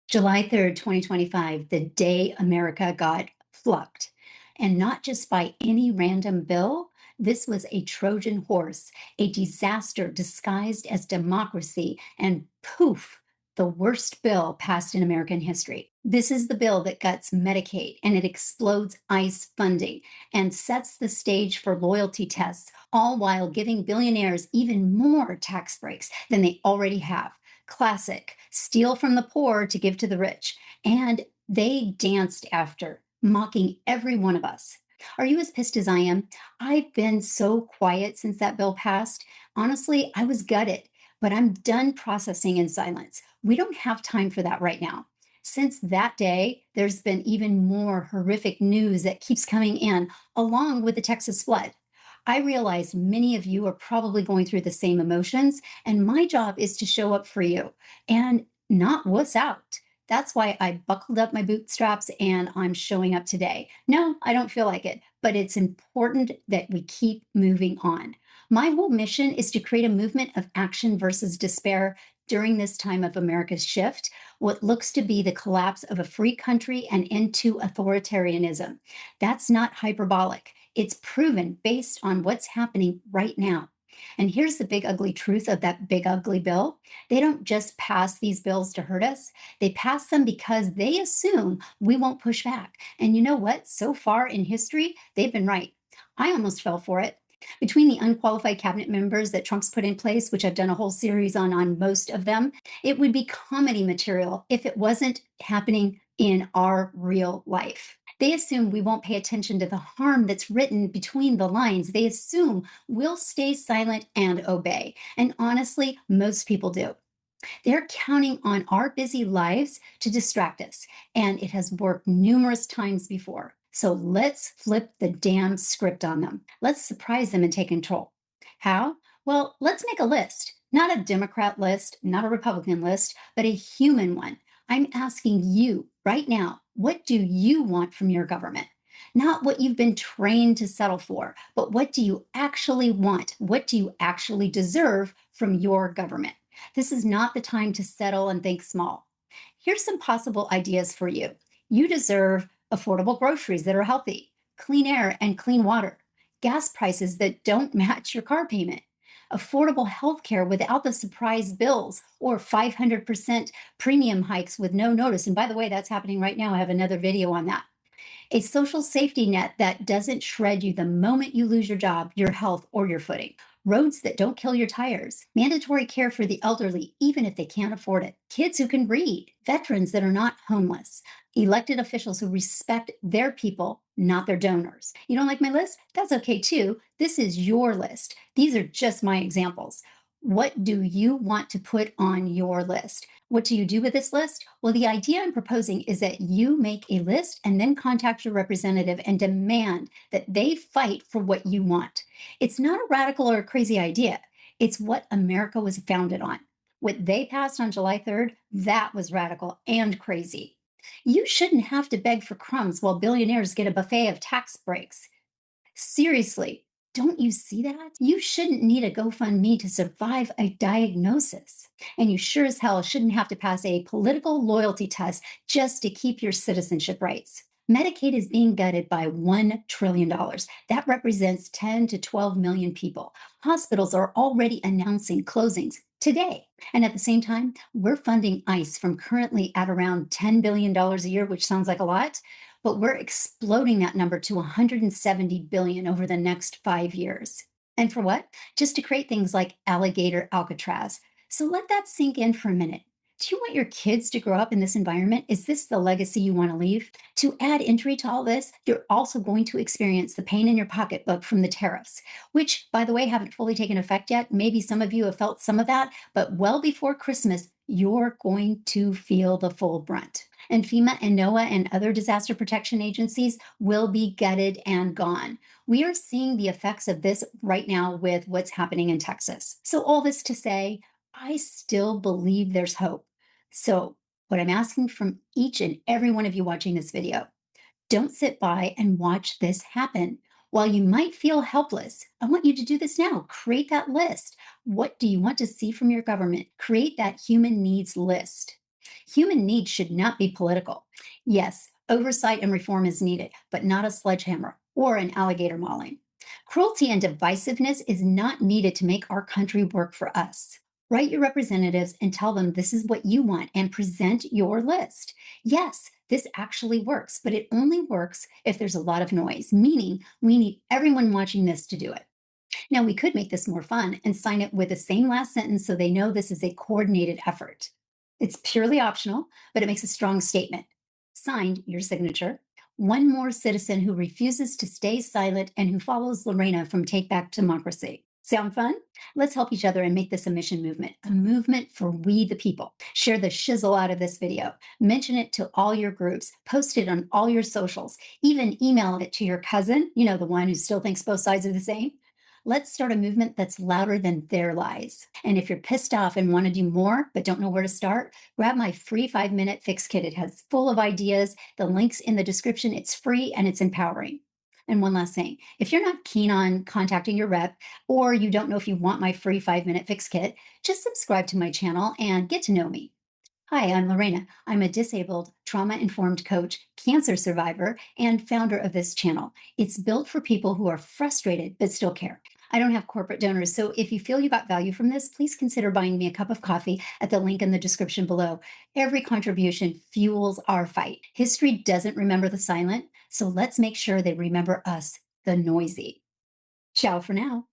July 3rd, 2025, the day America got flucked. And not just by any random bill, this was a Trojan horse, a disaster disguised as democracy, and poof, the worst bill passed in American history. This is the bill that guts Medicaid and it explodes ICE funding and sets the stage for loyalty tests, all while giving billionaires even more tax breaks than they already have. Classic, steal from the poor to give to the rich. And they danced after, mocking every one of us. Are you as pissed as I am? I've been so quiet since that bill passed. Honestly, I was gutted, but I'm done processing in silence. We don't have time for that right now. Since that day, there's been even more horrific news that keeps coming in, along with the Texas flood. I realize many of you are probably going through the same emotions, and my job is to show up for you and not wuss out. That's why I buckled up my bootstraps and I'm showing up today. No, I don't feel like it, but it's important that we keep moving on. My whole mission is to create a movement of action versus despair during this time of America's shift, what looks to be the collapse of a free country and into authoritarianism. That's not hyperbolic. It's proven based on what's happening right now. And here's the big ugly truth of that big ugly bill. They don't just pass these bills to hurt us. They pass them because they assume we won't push back. And you know what? So far in history, they've been right. I almost fell for it. Between the unqualified cabinet members that Trump's put in place, which I've done a whole series on most of them, it would be comedy material if it wasn't happening in our real life. They assume we won't pay attention to the harm that's written between the lines. They assume we'll stay silent and obey. And honestly, most people do. They're counting on our busy lives to distract us, and it has worked numerous times before. So let's flip the damn script on them. Let's surprise them and take control. How? Well, let's make a list. Not a Democrat list, not a Republican list, but a human one. I'm asking you right now, what do you want from your government? Not what you've been trained to settle for, but what do you actually want? What do you actually deserve from your government? This is not the time to settle and think small. Here's some possible ideas for you. You deserve affordable groceries that are healthy, clean air and clean water, gas prices that don't match your car payment, affordable health care without the surprise bills or 500% premium hikes with no notice. And by the way, that's happening right now. I have another video on that. A social safety net that doesn't shred you the moment you lose your job, your health, or your footing. Roads that don't kill your tires. Mandatory care for the elderly, even if they can't afford it. Kids who can read. Veterans that are not homeless. Elected officials who respect their people, not their donors. You don't like my list? That's okay too. This is your list. These are just my examples. What do you want to put on your list? What do you do with this list? Well, the idea I'm proposing is that you make a list and then contact your representative and demand that they fight for what you want. It's not a radical or a crazy idea. It's what America was founded on. What they passed on July 3rd, that was radical and crazy. You shouldn't have to beg for crumbs while billionaires get a buffet of tax breaks. Seriously, don't you see that? You shouldn't need a GoFundMe to survive a diagnosis. And you sure as hell shouldn't have to pass a political loyalty test just to keep your citizenship rights. Medicaid is being gutted by $1 trillion. That represents 10 to 12 million people. Hospitals are already announcing closings today. And at the same time, we're funding ICE from currently at around $10 billion a year, which sounds like a lot, but we're exploding that number to 170 billion over the next 5 years. And for what? Just to create things like alligator Alcatraz. So let that sink in for a minute. Do you want your kids to grow up in this environment? Is this the legacy you want to leave? To add injury to all this, you're also going to experience the pain in your pocketbook from the tariffs, which, by the way, haven't fully taken effect yet. Maybe some of you have felt some of that, but well before Christmas, you're going to feel the full brunt. And FEMA and NOAA and other disaster protection agencies will be gutted and gone. We are seeing the effects of this right now with what's happening in Texas. So all this to say, I still believe there's hope. So what I'm asking from each and every one of you watching this video, don't sit by and watch this happen. While you might feel helpless, I want you to do this now. Create that list. What do you want to see from your government? Create that human needs list. Human needs should not be political. Yes, oversight and reform is needed, but not a sledgehammer or an alligator mauling. Cruelty and divisiveness is not needed to make our country work for us. Write your representatives and tell them this is what you want and present your list. Yes, this actually works, but it only works if there's a lot of noise, meaning we need everyone watching this to do it. Now, we could make this more fun and sign it with the same last sentence so they know this is a coordinated effort. It's purely optional, but it makes a strong statement. Signed, your signature. One more citizen who refuses to stay silent and who follows Lorena from Take Back Democracy. Sound fun? Let's help each other and make this a movement for we the people. Share the shizzle out of this video. Mention it to all your groups. Post it on all your socials. Even email it to your cousin, the one who still thinks both sides are the same. Let's start a movement that's louder than their lies. And if you're pissed off and want to do more but don't know where to start, grab my free 5-minute fix kit. It has full of ideas. The link's in the description. It's free and it's empowering. And one last thing, if you're not keen on contacting your rep or you don't know if you want my free 5-minute fix kit, just subscribe to my channel and get to know me. Hi, I'm Lorena. I'm a disabled, trauma informed coach, cancer survivor, and founder of this channel. It's built for people who are frustrated but still care. I don't have corporate donors, so if you feel you got value from this, please consider buying me a cup of coffee at the link in the description below. Every contribution fuels our fight. History doesn't remember the silent, so let's make sure they remember us, the noisy. Ciao for now.